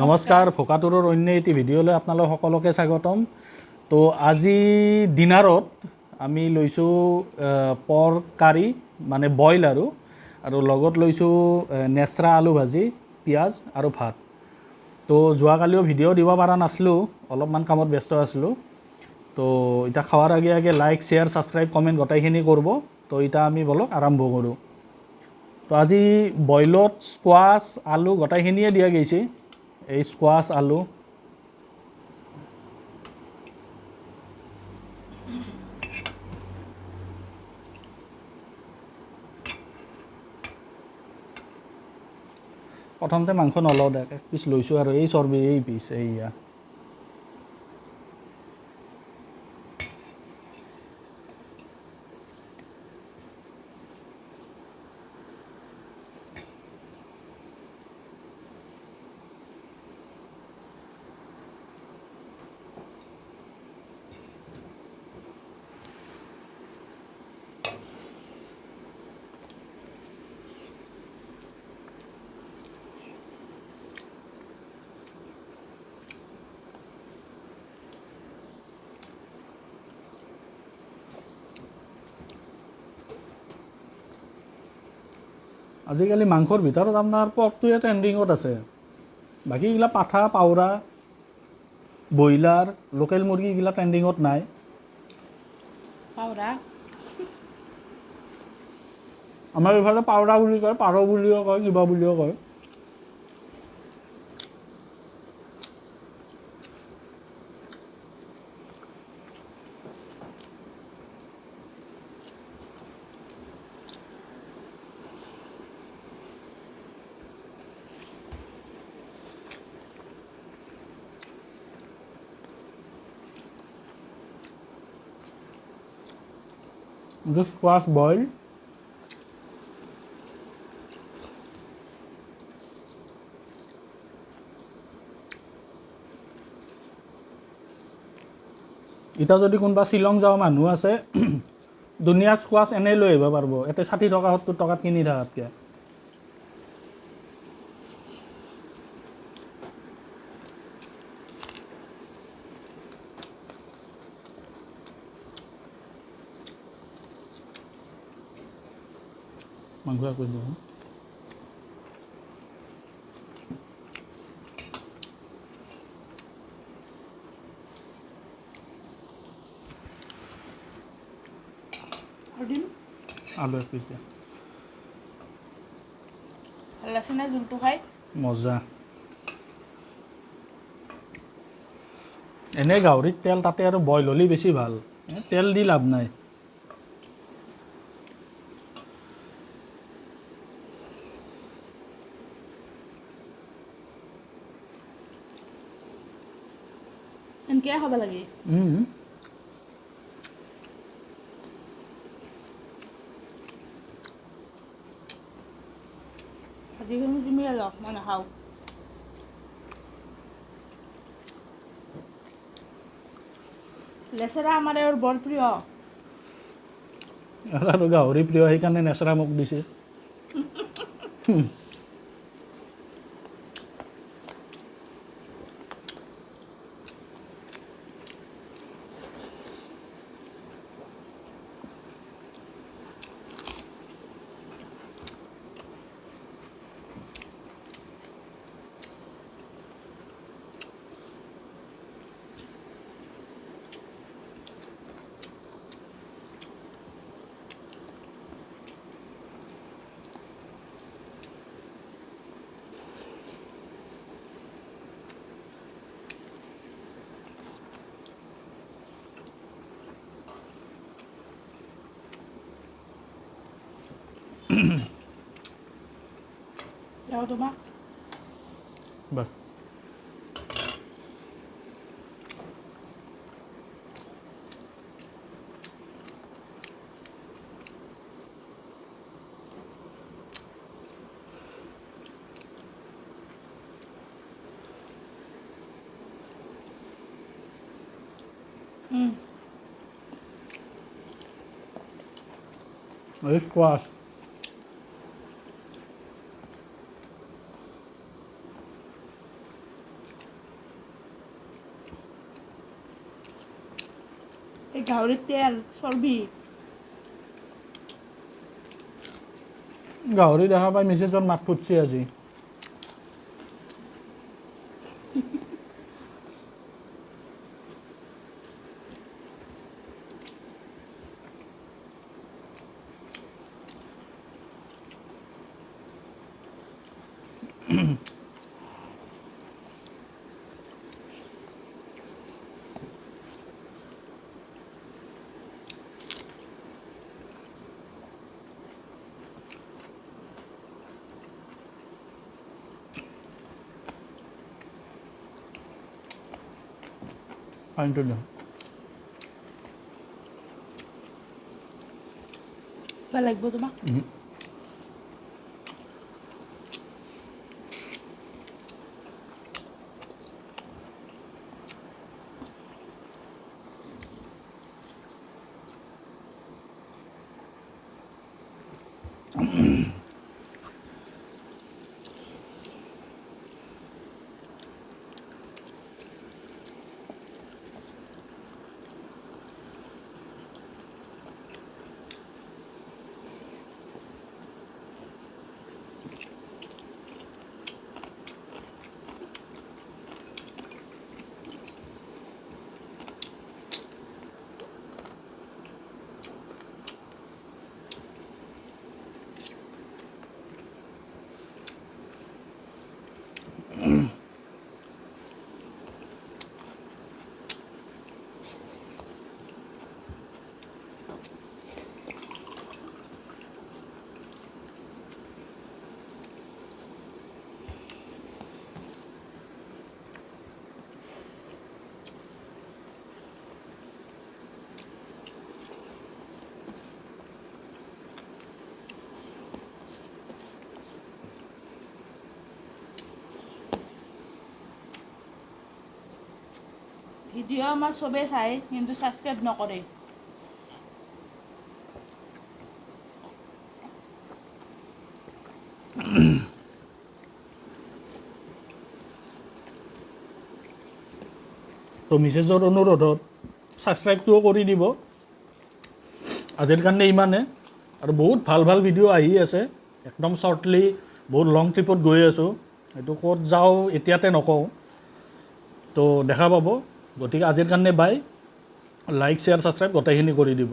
নমস্কাৰ ভোকাতুৰৰ অন্য এটি ভিডিঅ'লৈ আপোনালোক সকলোকে স্বাগতম। তো আজি ডিনাৰত আমি লৈছোঁ পৰ্ক কাৰী মানে বইল আৰু লগত লৈছোঁ নেচৰা আলু ভাজি, পিঁয়াজ আৰু ভাত। তো যোৱাকালিও ভিডিঅ' দিব পৰা নাছিলোঁ, অলপমান কামত ব্যস্ত আছিলোঁ। তো এতিয়া খোৱাৰ আগে আগে লাইক, শ্বেয়াৰ, ছাবস্ক্ৰাইব, কমেণ্ট গোটেইখিনি কৰিব। তো এতিয়া আমি বলক আৰম্ভ কৰোঁ। তো আজি বইলত স্কোৱাছ, আলু গোটেইখিনিয়ে দিয়া গৈছে। এই স্কোৱাছ, আলু প্ৰথমতে মাংস নলওঁ দে, এক পিচ লৈছোঁ আৰু এই চৰ্বি এই পিচ এইয়া আজিকালি মাংসৰ ভিতৰত আপোনাৰ পৰ্কটোৱে ট্ৰেণ্ডিঙত আছে। বাকী এইগিলা পাঠা, পাউৰা, ব্ৰইলাৰ, লোকেল মুৰ্গী এইগিলা ট্ৰেণ্ডিঙত নাই। পাউৰা আমাৰ এইফালে পাউৰা বুলি কয়, পাৰ বুলিও কয়, কিবা বুলিও কয়। This squash boil. এতিয়া যদি কোনোবা শ্বিলং যোৱা মানুহ আছে, ধুনীয়া স্কোৱাছ এনেই লৈ আহিব পাৰিব। ইয়াতে 60 টকা 70 টকাত কিনি থকাতকৈ। মাংস কৰি দিওঁ আলু এক পিচ দিয়া। ভাল লাগছে না জোলটো খাই? মজা। এনেই গাহৰিত তেল, তাতে আৰু বইল হ'লে বেছি ভাল। তেল দি লাভ নাই। এনেকৈ খাব লাগে। ভাজিখিনি তুমি অলপ মই নাখাওঁ। লেচেৰা আমাৰ এওঁৰ বৰ প্ৰিয়। আৰু গাহৰি প্ৰিয়, সেইকাৰণে নেচৰা মোক দিছে। যাও তোমাক বাস squash. গাহৰিৰ তেল চৰ্বি গাহৰি দেখা পাই মিছেছৰ মাত ফুটছে আজি পানীটো দিওঁ ভাল লাগিব তোমাক ভিডিঅ' আমাৰ চবেই চায় কিন্তু ছাবস্ক্ৰাইব নকৰে তো মিছেছৰ অনুৰোধত ছাবস্ক্ৰাইবটোও কৰি দিব আজিৰ কাৰণে ইমানে আৰু বহুত ভাল ভাল ভিডিঅ' আহি আছে একদম শ্বৰ্টলি বহুত লং ট্ৰিপত গৈ আছোঁ এইটো ক'ত যাওঁ এতিয়াতে নকওঁ তো দেখা পাব গতিকে আজিৰ কাৰণে বাই লাইক শ্বেয়াৰ ছাবস্ক্ৰাইব গোটেইখিনি কৰি দিব